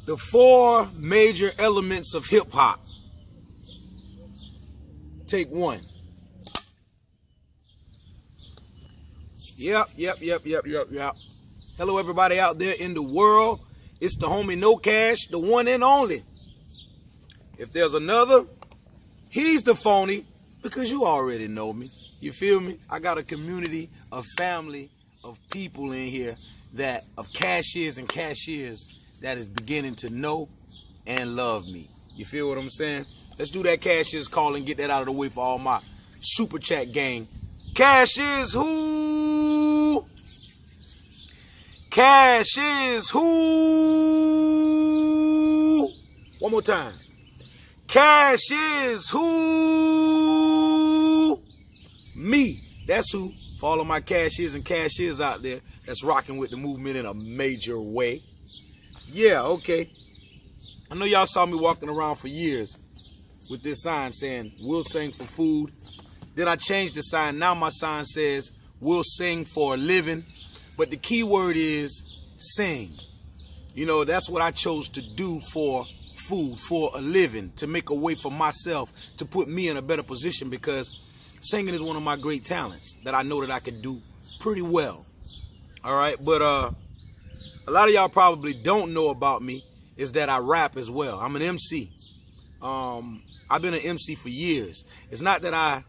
The 4 major elements of hip hop. Take 1. Yep. Hello, everybody out there in the world. It's the homie kNOWCASH, the one and only. If there's another, he's the phony, because you already know me. You feel me? I got a community, a family of people in here of cashiers and cashiers that is beginning to know and love me. You feel what I'm saying? Let's do that cashier's call and get that out of the way for all my super chat gang. Cash is who? Cash is who? One more time. Cash is who? Me. That's who. For all of my cashiers and cashiers out there that's rocking with the movement in a major way. Yeah, okay. I know y'all saw me walking around for years with this sign saying, we'll sing for food. Then I changed the sign. Now my sign says, we'll sing for a living. But the key word is sing. You know, that's what I chose to do for food, for a living, to make a way for myself, to put me in a better position, because singing is one of my great talents that I know that I can do pretty well. All right, but a lot of y'all probably don't know about me is that I rap as well. I'm an MC. I've been an MC for years. It's not that I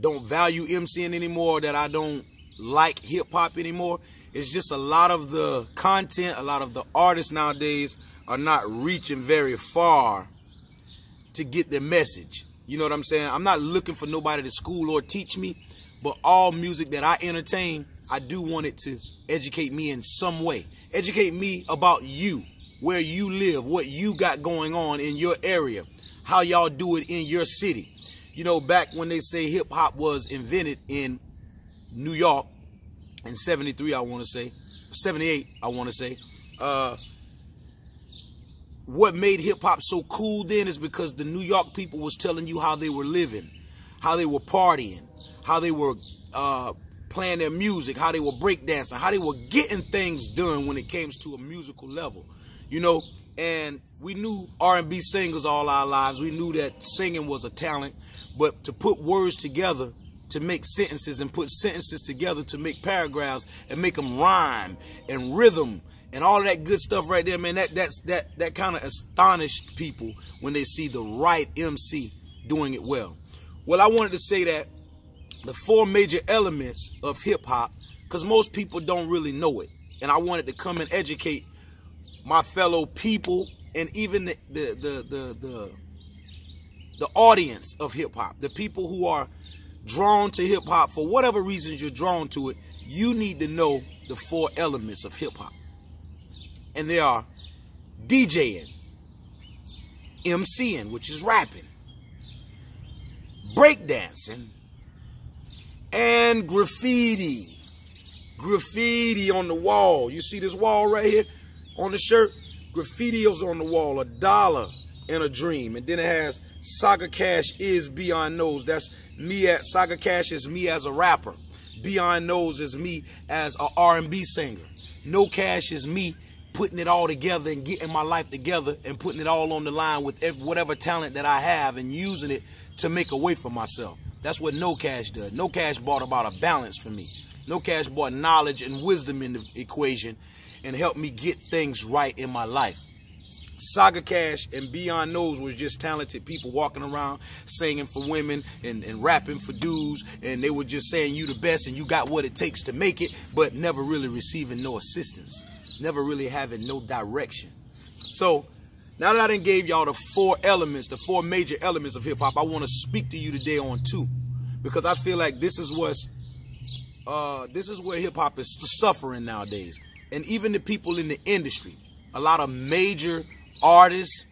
don't value MCing anymore, that I don't like hip-hop anymore. It's just a lot of the content, a lot of the artists nowadays are not reaching very far to get their message. You know what I'm saying? I'm not looking for nobody to school or teach me, but all music that I entertain, I do want it to educate me in some way. Educate me about you, where you live, what you got going on in your area, how y'all do it in your city. You know, back when they say hip hop was invented in New York in 73, I want to say, 78, I want to say, what made hip hop so cool then is because the New York people was telling you how they were living, how they were partying, how they were playing their music, how they were breakdancing, how they were getting things done when it came to a musical level, you know. And we knew R&B singers all our lives. We knew that singing was a talent, but to put words together, to make sentences, and put sentences together to make paragraphs and make them rhyme and rhythm and all of that good stuff right there, man, that kind of astonished people when they see the right MC doing it well. Well, I wanted to say that the 4 major elements of hip hop, because most people don't really know it, and I wanted to come and educate my fellow people and even the audience of hip hop, the people who are drawn to hip hop for whatever reasons you're drawn to it. You need to know the 4 elements of hip hop. And they are DJing, MCing, which is rapping, breakdancing, and graffiti. Graffiti on the wall. You see this wall right here on the shirt? Graffiti is on the wall, $1 and a dream. And then it has Saga Cash is Beyond Knows. That's me at Saga Cash is me as a rapper. Beyond Knows is me as a R&B singer. kNOWCASH is me putting it all together and getting my life together and putting it all on the line with whatever talent that I have and using it to make a way for myself. That's what kNOWCASH does. kNOWCASH brought about a balance for me. kNOWCASH brought knowledge and wisdom in the equation and helped me get things right in my life. Saga Cash and Beyond Knows was just talented people walking around singing for women and rapping for dudes, and they were just saying you the best and you got what it takes to make it, but never really receiving no assistance, never really having no direction. So now that I done gave y'all the 4 elements, the 4 major elements of hip-hop, I want to speak to you today on 2, because I feel like this is where hip-hop is suffering nowadays. And even the people in the industry, a lot of major artists,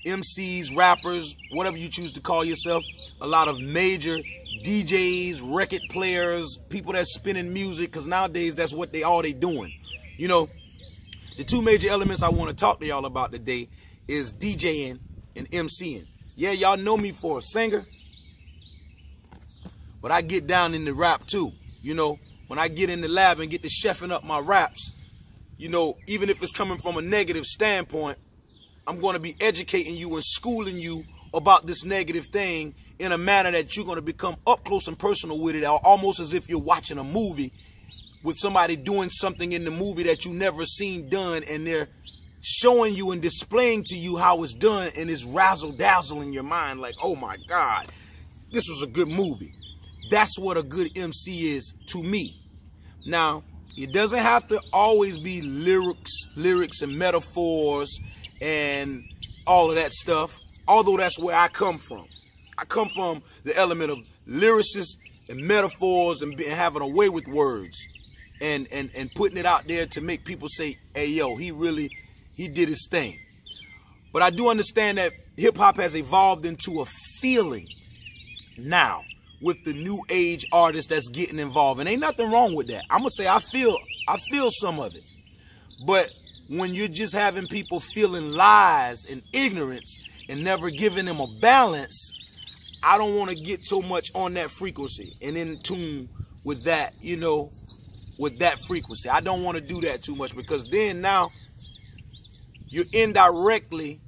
MCs, rappers, whatever you choose to call yourself, a lot of major DJs, record players, people that's spinning music, because nowadays that's what all they doing. You know, the 2 major elements I want to talk to y'all about today is DJing and MCing. Yeah, y'all know me for a singer, but I get down in the rap too. You know, when I get in the lab and get to chefing up my raps, you know, even if it's coming from a negative standpoint, I'm going to be educating you and schooling you about this negative thing in a manner that you're going to become up close and personal with it, almost as if you're watching a movie with somebody doing something in the movie that you never seen done, and they're showing you and displaying to you how it's done, and it's razzle-dazzle in your mind like, oh my God, this was a good movie. That's what a good MC is to me. Now, it doesn't have to always be lyrics and metaphors and all of that stuff, although that's where I come from. I come from the element of lyricists and metaphors and having a way with words and putting it out there to make people say, hey, yo, he did his thing. But I do understand that hip-hop has evolved into a feeling now with the new age artists that's getting involved. And ain't nothing wrong with that. I'm going to say I feel some of it. But when you're just having people feeling lies and ignorance and never giving them a balance, I don't want to get so much on that frequency and in tune with that, you know, with that frequency. I don't want to do that too much, because then now you're indirectly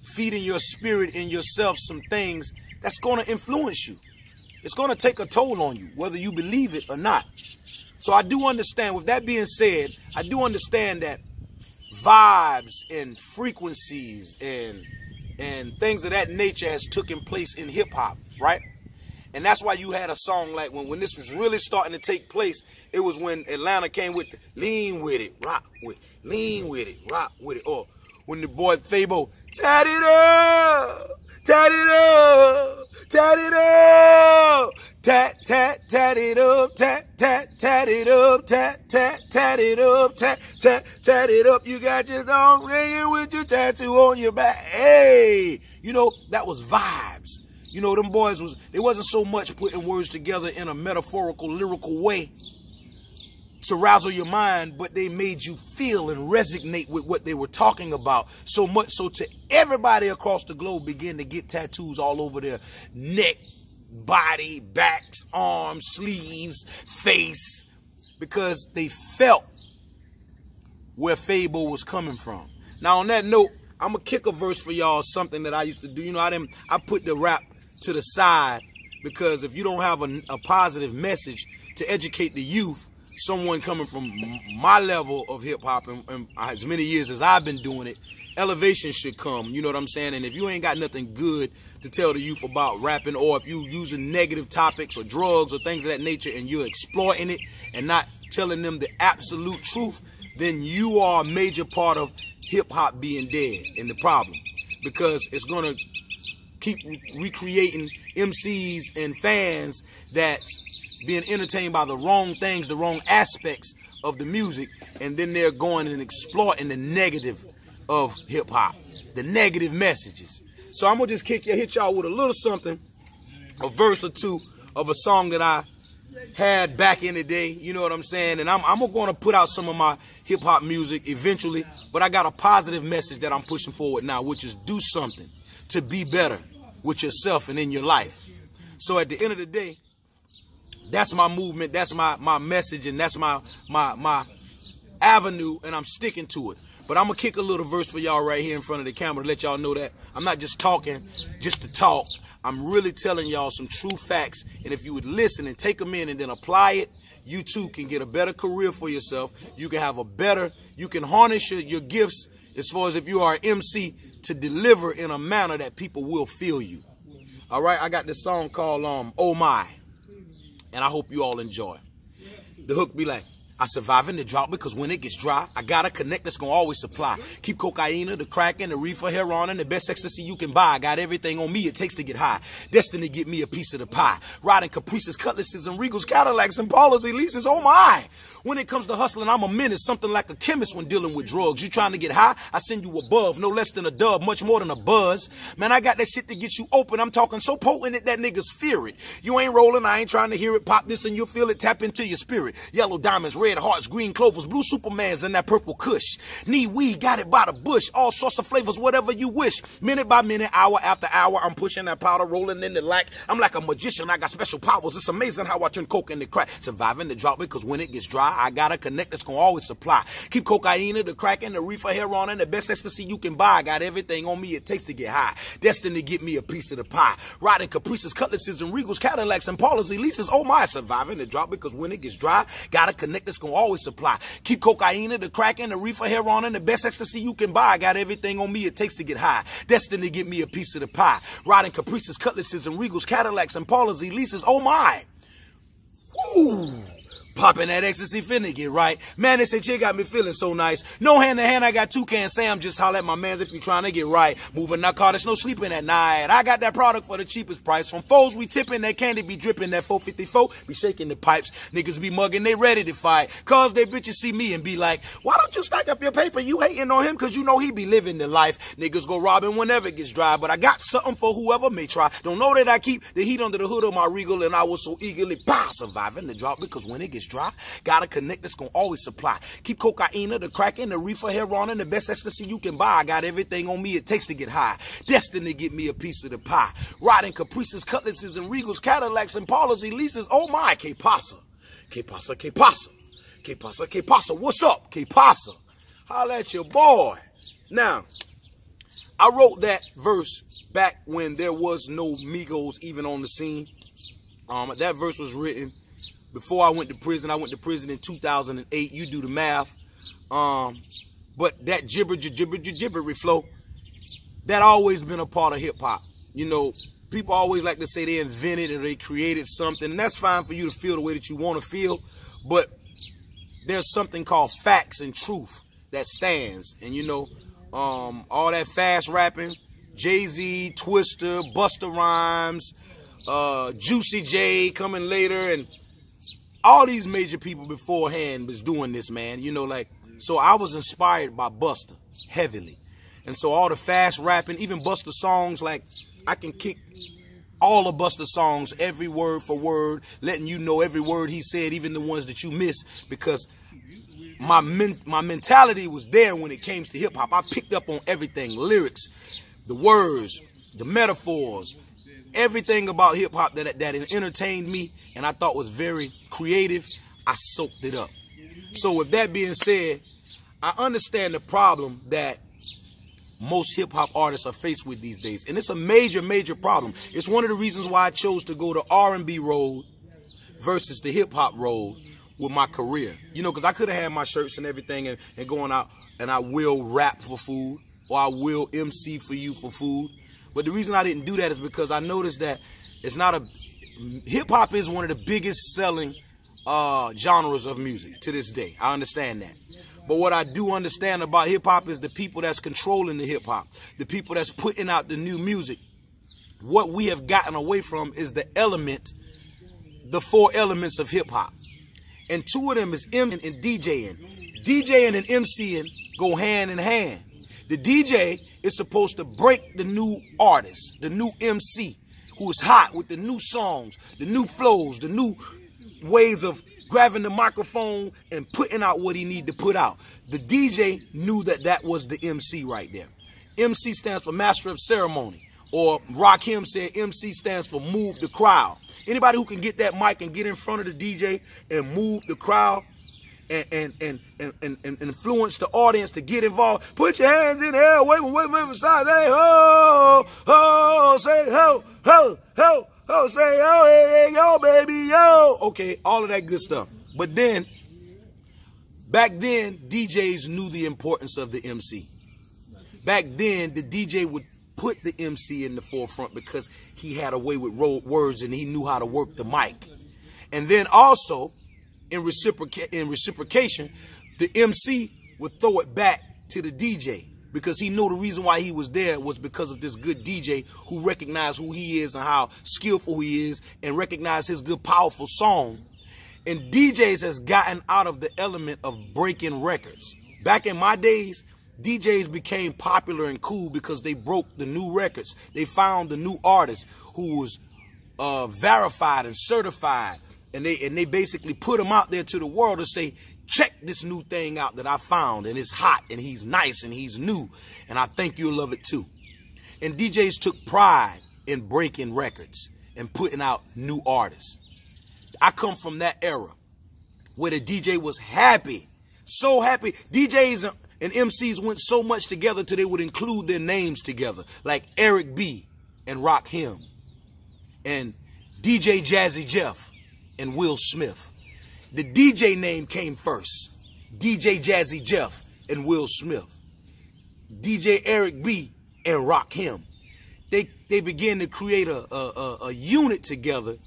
feeding your spirit and yourself some things that's going to influence you. It's going to take a toll on you, whether you believe it or not. So I do understand, with that being said, I do understand that vibes and frequencies and things of that nature has taken place in hip hop, right? And that's why you had a song like when this was really starting to take place, it was when Atlanta came with the lean with it, rock with it, lean with it, rock with it. Or when the boy Fabo, tat it up, tat it up, tat it up, tat, tat, tat it up, tat, tat, tat it up, tat, tat, tat it up, tat, tat, tat it up. You got your dog ringing with your tattoo on your back. Hey, you know, that was vibes. You know, them boys they wasn't so much putting words together in a metaphorical, lyrical way to razzle your mind, but they made you feel and resonate with what they were talking about. So much so to everybody across the globe begin to get tattoos all over their neck, body, backs, arms, sleeves, face, because they felt where Fabo was coming from. Now, on that note, I'm going to kick a verse for y'all, something that I used to do. You know, I put the rap to the side, because if you don't have a positive message to educate the youth, someone coming from my level of hip-hop and as many years as I've been doing it, elevation should come, you know what I'm saying? And if you ain't got nothing good to tell the youth about rapping, or if you using negative topics or drugs or things of that nature and you're exploiting it and not telling them the absolute truth, then you are a major part of hip-hop being dead and the problem, because it's going to keep recreating MCs and fans that's being entertained by the wrong things, the wrong aspects of the music, and then they're going and exploiting the negative of hip-hop, the negative messages. So I'm going to just hit y'all with a little something, a verse or two of a song that I had back in the day, you know what I'm saying? And I'm going to put out some of my hip-hop music eventually, but I got a positive message that I'm pushing forward now, which is do something to be better with yourself and in your life. So at the end of the day, that's my movement, that's my message, and that's my avenue, and I'm sticking to it. But I'm going to kick a little verse for y'all right here in front of the camera to let y'all know that I'm not just talking just to talk. I'm really telling y'all some true facts, and if you would listen and take them in and then apply it, you too can get a better career for yourself. You can have you can harness your gifts as far as if you are an MC to deliver in a manner that people will feel you. All right, I got this song called Oh My, and I hope you all enjoy. The hook be like, I survive in the drought because when it gets dry, I got a connect that's going to always supply. Keep cocaine, the crack, and the reefer, heroin, and the best ecstasy you can buy. I got everything on me it takes to get high. Destined to get me a piece of the pie. Riding caprices, cutlasses, and Regals, Cadillacs, and Paulas, Elises, oh my. When it comes to hustling, I'm a menace, something like a chemist when dealing with drugs. You trying to get high? I send you above, no less than a dub, much more than a buzz. Man, I got that shit to get you open. I'm talking so potent that niggas fear it. You ain't rolling, I ain't trying to hear it. Pop this and you'll feel it, tap into your spirit. Yellow diamonds, red red hearts, green clovers, blue Supermans, and that purple kush. Need weed, got it by the bush. All sorts of flavors, whatever you wish. Minute by minute, hour after hour, I'm pushing that powder, rolling in the lack. I'm like a magician, I got special powers. It's amazing how I turn coke into crack. Surviving the drought because when it gets dry, I got a connect that's gonna always supply. Keep cocaine, the crack, and the reefer, heroin, and the best ecstasy you can buy. I got everything on me it takes to get high. Destined to get me a piece of the pie. Riding caprices, cutlasses, and regals, Cadillacs, and Paulas, Elises. Oh my, surviving the drought because when it gets dry, got a connect that's gonna always supply. Keep cocaine, the crack, and the reefer, heroin, and the best ecstasy you can buy. I got everything on me it takes to get high. Destined to get me a piece of the pie. Riding caprices, cutlasses, and regals, Cadillacs, and Paulas, Elises. Oh my. Woo. Popping that ecstasy finna get right. Man, this chick got me feeling so nice. No hand to hand, I got Toucan Sam. Just holler at my mans if you trying to get right. Moving narcotics, no sleeping at night. I got that product for the cheapest price. From foes, we tipping, that candy be dripping. That 454 be shaking the pipes. Niggas be mugging, they ready to fight. Cause they bitches see me and be like, why don't you stack up your paper? You hating on him cause you know he be living the life. Niggas go robbing whenever it gets dry. But I got something for whoever may try. Don't know that I keep the heat under the hood of my Regal. And I was so eagerly surviving the drought because when it gets dry, got a connect that's gonna always supply. Keep cocaine, the crack, and the reefer, heroin, and the best ecstasy you can buy. I got everything on me it takes to get high. Destined to get me a piece of the pie. Riding caprices, cutlasses, and regals, Cadillacs, and Paulas, Elises. Oh my, que pasa? Que pasa, que pasa? Que pasa, que pasa? What's up, que pasa? Holla at your boy. Now, I wrote that verse back when there was no Migos even on the scene. That verse was written before I went to prison. I went to prison in 2008. You do the math. But that gibbery flow, that always been a part of hip hop. You know, people always like to say they invented or they created something, and that's fine for you to feel the way that you want to feel. But there's something called facts and truth that stands. And you know, all that fast rapping, Jay-Z, Twister, Busta Rhymes, Juicy J coming later, and all these major people beforehand was doing this, man. You know, like, so I was inspired by Busta heavily. And so all the fast rapping, even Busta songs, like, I can kick all of Busta songs, every word for word, letting you know every word he said, even the ones that you miss, because my mentality was there when it came to hip hop. I picked up on everything, lyrics, the words, the metaphors, everything about hip hop that entertained me and I thought was very creative. I soaked it up. So with that being said, I understand the problem that most hip hop artists are faced with these days, and it's a major problem. It's one of the reasons why I chose to go the R&B road versus the hip hop road with my career. You know, because I could have had my shirts and everything and going out and I will rap for food, or I will MC for you for food. But the reason I didn't do that is because I noticed that it's not a... Hip-hop is one of the biggest selling genres of music to this day. I understand that. But what I do understand about hip-hop is the people that's controlling the hip-hop, the people that's putting out the new music. What we have gotten away from is the four elements of hip-hop. And two of them is MCing and DJing. DJing and MCing go hand in hand. The DJ is supposed to break the new artist, the new MC, who is hot with the new songs, the new flows, the new ways of grabbing the microphone and putting out what he need to put out. The DJ knew that that was the MC right there. MC stands for Master of Ceremony, or Rakim said MC stands for Move the Crowd. Anybody who can get that mic and get in front of the DJ and move the crowd and influence the audience to get involved. Put your hands in the air, wave them aside, say ho, ho, say ho, ho, ho, ho, say ho, hey, yo, baby, yo. Okay, all of that good stuff. But then, back then, DJs knew the importance of the MC. Back then, the DJ would put the MC in the forefront because he had a way with words and he knew how to work the mic. And then also, in reciprocation, the MC would throw it back to the DJ because he knew the reason why he was there was because of this good DJ who recognized who he is and how skillful he is and recognized his good, powerful song. And DJs has gotten out of the element of breaking records. Back in my days, DJs became popular and cool because they broke the new records. They found the new artist who was verified and certified. And they basically put them out there to the world to say, check this new thing out that I found, and it's hot, and he's nice, and he's new, and I think you'll love it too. And DJs took pride in breaking records and putting out new artists. I come from that era where the DJ was happy, so happy. DJs and MCs went so much together till they would include their names together, like Eric B. and Rakim, and DJ Jazzy Jeff and Will Smith. The DJ name came first. DJ Jazzy Jeff and Will Smith. DJ Eric B. and Rakim. They began to create a unit together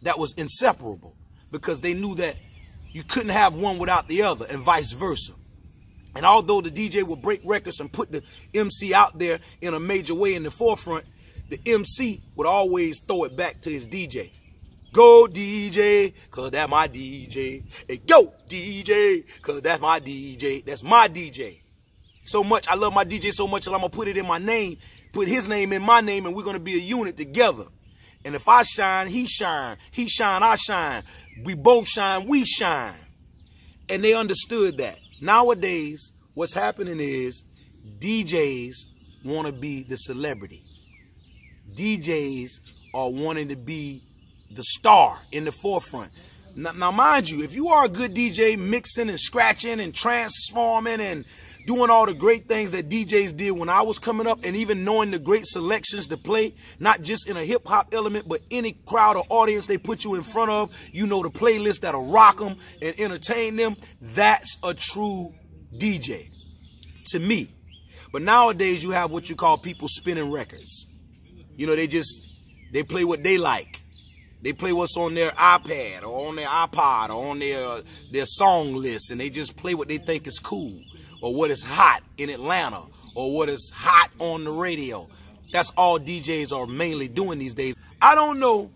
that was inseparable, because they knew that you couldn't have one without the other, and vice versa. And although the DJ would break records and put the MC out there in a major way in the forefront, the MC would always throw it back to his DJ. Go DJ, cause that's my DJ. Hey, go DJ, cause that's my DJ. That's my DJ. So much, I love my DJ so much that I'm gonna put it in my name, put his name in my name, and we're gonna be a unit together. And if I shine, he shine. He shine, I shine. We both shine, we shine. And they understood that. Nowadays, what's happening is DJs want to be the celebrity. DJs are wanting to be the star in the forefront. Now, mind you, if you are a good DJ, mixing and scratching and transforming and doing all the great things that DJs did when I was coming up, and even knowing the great selections to play, not just in a hip-hop element, but any crowd or audience they put you in front of, you know the playlist that'll rock them and entertain them, that's a true DJ to me. But nowadays you have what you call people spinning records. You know, they play what they like. They play what's on their iPad or on their iPod or on their song list, and they just play what they think is cool, or what is hot in Atlanta, or what is hot on the radio. That's all DJs are mainly doing these days. I don't know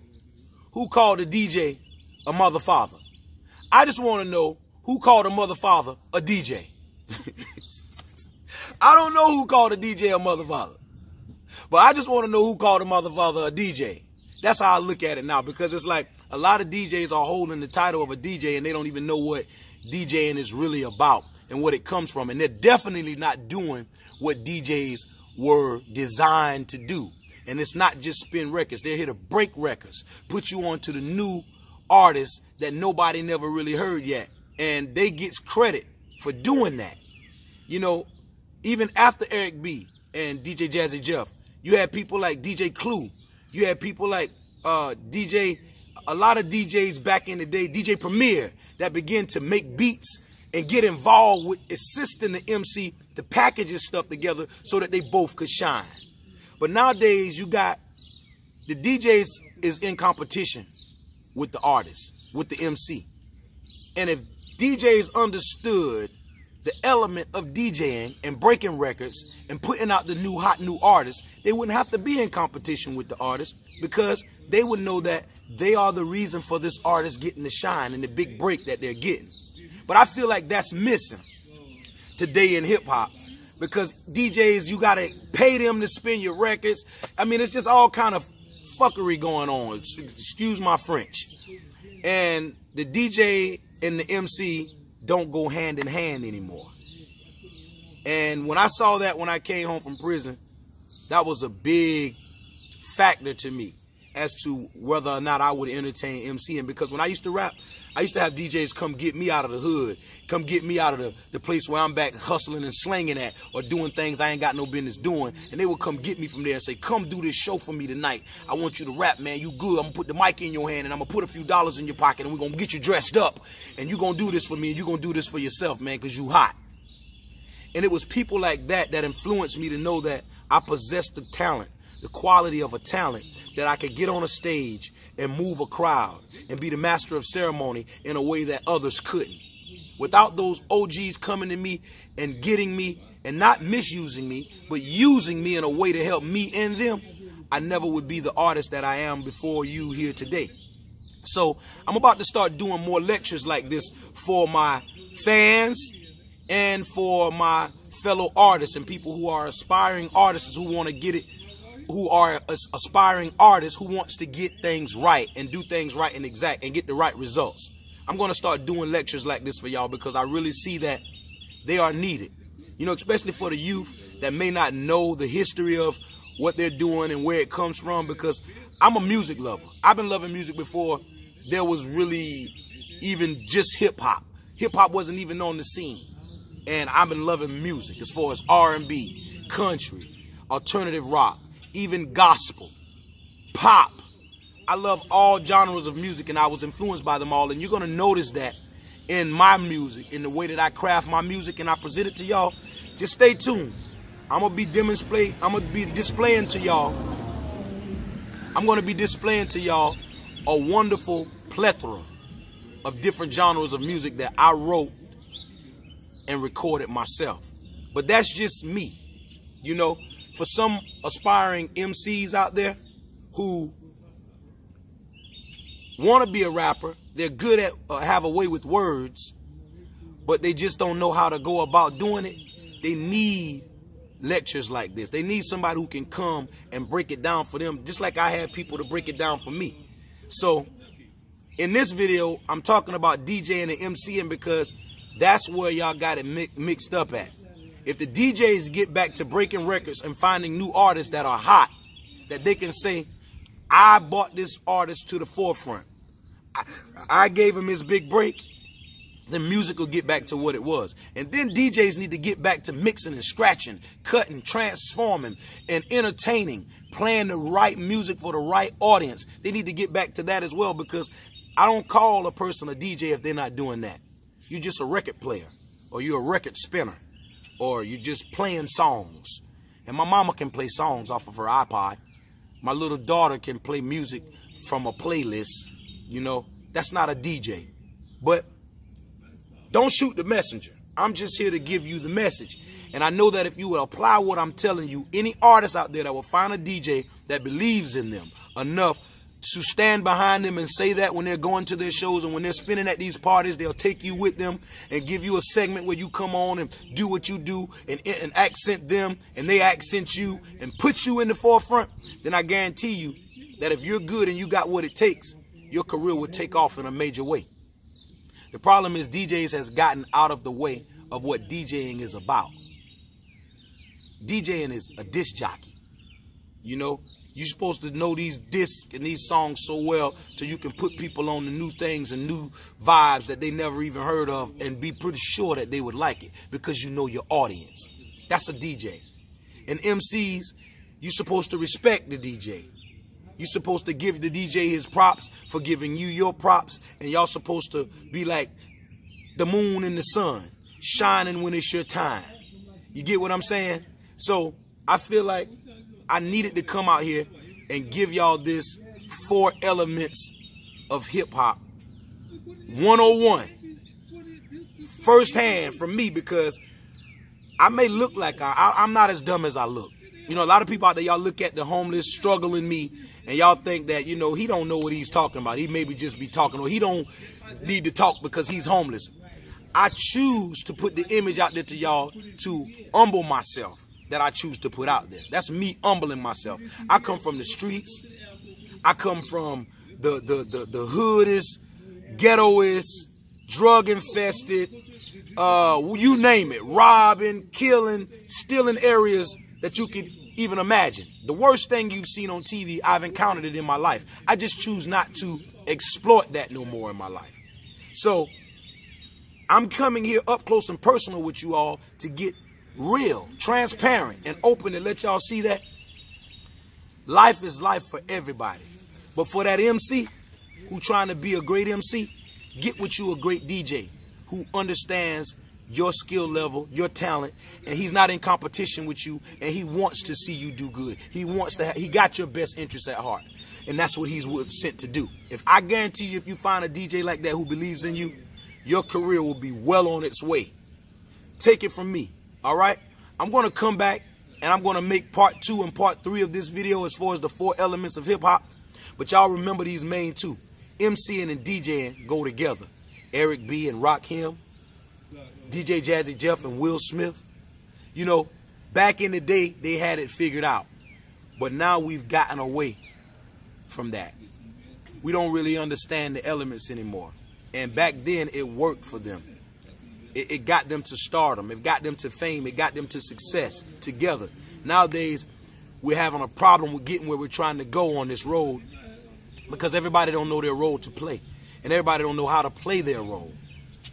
who called a DJ a mother father. I just want to know who called a mother father a DJ. I don't know who called a DJ a mother father, but I just want to know who called a mother father a DJ. That's how I look at it now, because it's like a lot of DJs are holding the title of a DJ and they don't even know what DJing is really about and what it comes from. And they're definitely not doing what DJs were designed to do. And it's not just spin records. They're here to break records, put you on to the new artists that nobody never really heard yet. And they get credit for doing that. You know, even after Eric B. and DJ Jazzy Jeff, you had people like DJ Clue. You had people like a lot of DJs back in the day, DJ Premier, that began to make beats and get involved with assisting the MC to package his stuff together so that they both could shine. But nowadays, you got the DJs is in competition with the artist, with the MC. And if DJs understood the element of DJing and breaking records and putting out the new hot new artists, they wouldn't have to be in competition with the artist, because they would know that they are the reason for this artist getting the shine and the big break that they're getting. But I feel like that's missing today in hip hop, because DJs, you got to pay them to spin your records. I mean, it's just all kind of fuckery going on. Excuse my French. And the DJ and the MC don't go hand in hand anymore. And when I saw that when I came home from prison, that was a big factor to me as to whether or not I would entertain MCing. Because when I used to rap, I used to have DJs come get me out of the hood, come get me out of the place where I'm back hustling and slanging at, or doing things I ain't got no business doing. And they would come get me from there and say, come do this show for me tonight. I want you to rap, man. You good. I'm going to put the mic in your hand, and I'm going to put a few dollars in your pocket, and we're going to get you dressed up. And you're going to do this for me, and you're going to do this for yourself, man, because you hot. And it was people like that that influenced me to know that I possessed the talent, the quality of a talent, that I could get on a stage and move a crowd and be the master of ceremony in a way that others couldn't. Without those OGs coming to me and getting me and not misusing me, but using me in a way to help me and them, I never would be the artist that I am before you here today. So I'm about to start doing more lectures like this for my fans and for my fellow artists and people who are aspiring artists who want to get it, who are aspiring artists who wants to get things right and do things right and exact and get the right results. I'm going to start doing lectures like this for y'all because I really see that they are needed. You know, especially for the youth that may not know the history of what they're doing and where it comes from, because I'm a music lover. I've been loving music before there was really even just hip-hop. Hip-hop wasn't even on the scene. And I've been loving music as far as R&B, country, alternative rock, even gospel, pop. I love all genres of music, and I was influenced by them all. And you're going to notice that in my music, in the way that I craft my music and I present it to y'all. Just stay tuned. I'm going to be displaying to y'all. I'm going to be displaying to y'all a wonderful plethora of different genres of music that I wrote and recorded myself. But that's just me. You know, for some aspiring MCs out there who want to be a rapper, they're good at have a way with words, but they just don't know how to go about doing it. They need lectures like this. They need somebody who can come and break it down for them, just like I had people to break it down for me. So in this video, I'm talking about DJing and MCing because that's where y'all got it mixed up at. If the DJs get back to breaking records and finding new artists that are hot, that they can say, I brought this artist to the forefront, I gave him his big break, then music will get back to what it was. And then DJs need to get back to mixing and scratching, cutting, transforming, and entertaining, playing the right music for the right audience. They need to get back to that as well, because I don't call a person a DJ if they're not doing that. You're just a record player, or you're a record spinner, or you're just playing songs. And my mama can play songs off of her iPod. My little daughter can play music from a playlist. You know, that's not a DJ. But don't shoot the messenger. I'm just here to give you the message. And I know that if you will apply what I'm telling you, any artist out there that will find a DJ that believes in them enough to stand behind them and say that when they're going to their shows and when they're spinning at these parties, they'll take you with them and give you a segment where you come on and do what you do and accent them and they accent you and put you in the forefront, then I guarantee you that if you're good and you got what it takes, your career will take off in a major way. The problem is DJs has gotten out of the way of what DJing is about. DJing is a disc jockey. You know, you're supposed to know these discs and these songs so well so you can put people on the new things and new vibes that they never even heard of and be pretty sure that they would like it because you know your audience. That's a DJ. And MCs, you're supposed to respect the DJ. You're supposed to give the DJ his props for giving you your props, and y'all supposed to be like the moon and the sun, shining when it's your time. You get what I'm saying? So I feel like I needed to come out here and give y'all this 4 elements of hip-hop 101 firsthand from me, because I may look like I'm not as dumb as I look. You know, a lot of people out there, y'all look at the homeless struggling me and y'all think that, you know, he don't know what he's talking about. He maybe just be talking, or he don't need to talk because he's homeless. I choose to put the image out there to y'all to humble myself that I choose to put out there. That's me humbling myself. I come from the streets. I come from the hoodest, ghettoest, drug infested, you name it, robbing, killing, stealing areas that you could even imagine. The worst thing you've seen on TV, I've encountered it in my life. I just choose not to exploit that no more in my life. So I'm coming here up close and personal with you all to get real, transparent, and open and let y'all see that life is life for everybody. But for that MC who trying to be a great MC, get with you a great DJ who understands your skill level, your talent, and he's not in competition with you, and he wants to see you do good. He got your best interests at heart, and that's what he's sent to do. If I guarantee you, if you find a DJ like that who believes in you, your career will be well on its way. Take it from me, all right? I'm going to come back, and I'm going to make part 2 and part 3 of this video as far as the 4 elements of hip-hop, but y'all remember these main 2. MCing and DJing go together. Eric B. and Rakim, DJ Jazzy Jeff and Will Smith. You know, back in the day, they had it figured out. But now we've gotten away from that. We don't really understand the elements anymore. And back then, it worked for them. It got them to stardom. It got them to fame. It got them to success together. Nowadays, we're having a problem with getting where we're trying to go on this road because everybody don't know their role to play. And everybody don't know how to play their role.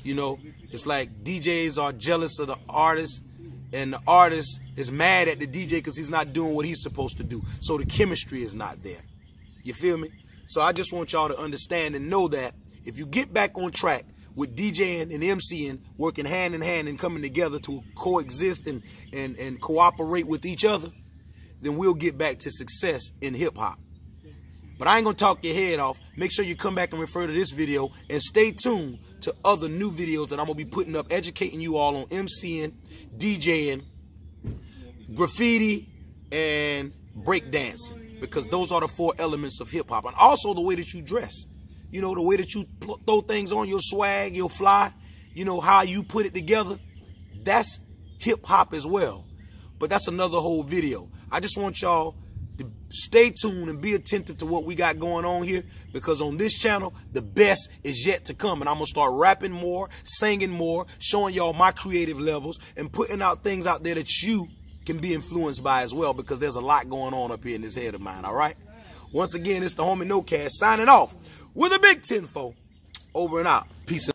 You know, it's like DJs are jealous of the artist, and the artist is mad at the DJ because he's not doing what he's supposed to do. So the chemistry is not there. You feel me? So I just want y'all to understand and know that if you get back on track with DJing and MCing, working hand in hand and coming together to coexist and cooperate with each other, then we'll get back to success in hip-hop. But I ain't going to talk your head off. Make sure you come back and refer to this video and stay tuned to other new videos that I'm going to be putting up, educating you all on MCing, DJing, graffiti, and breakdancing, because those are the 4 elements of hip-hop. And also the way that you dress. You know, the way that you throw things on, your swag, your fly, you know, how you put it together. That's hip-hop as well. But that's another whole video. I just want y'all to stay tuned and be attentive to what we got going on here, because on this channel, the best is yet to come. And I'm going to start rapping more, singing more, showing y'all my creative levels, and putting out things out there that you can be influenced by as well, because there's a lot going on up here in this head of mine, all right? Once again, it's the homie KNOW Cash signing off with a big 10-4. Over and out. Peace.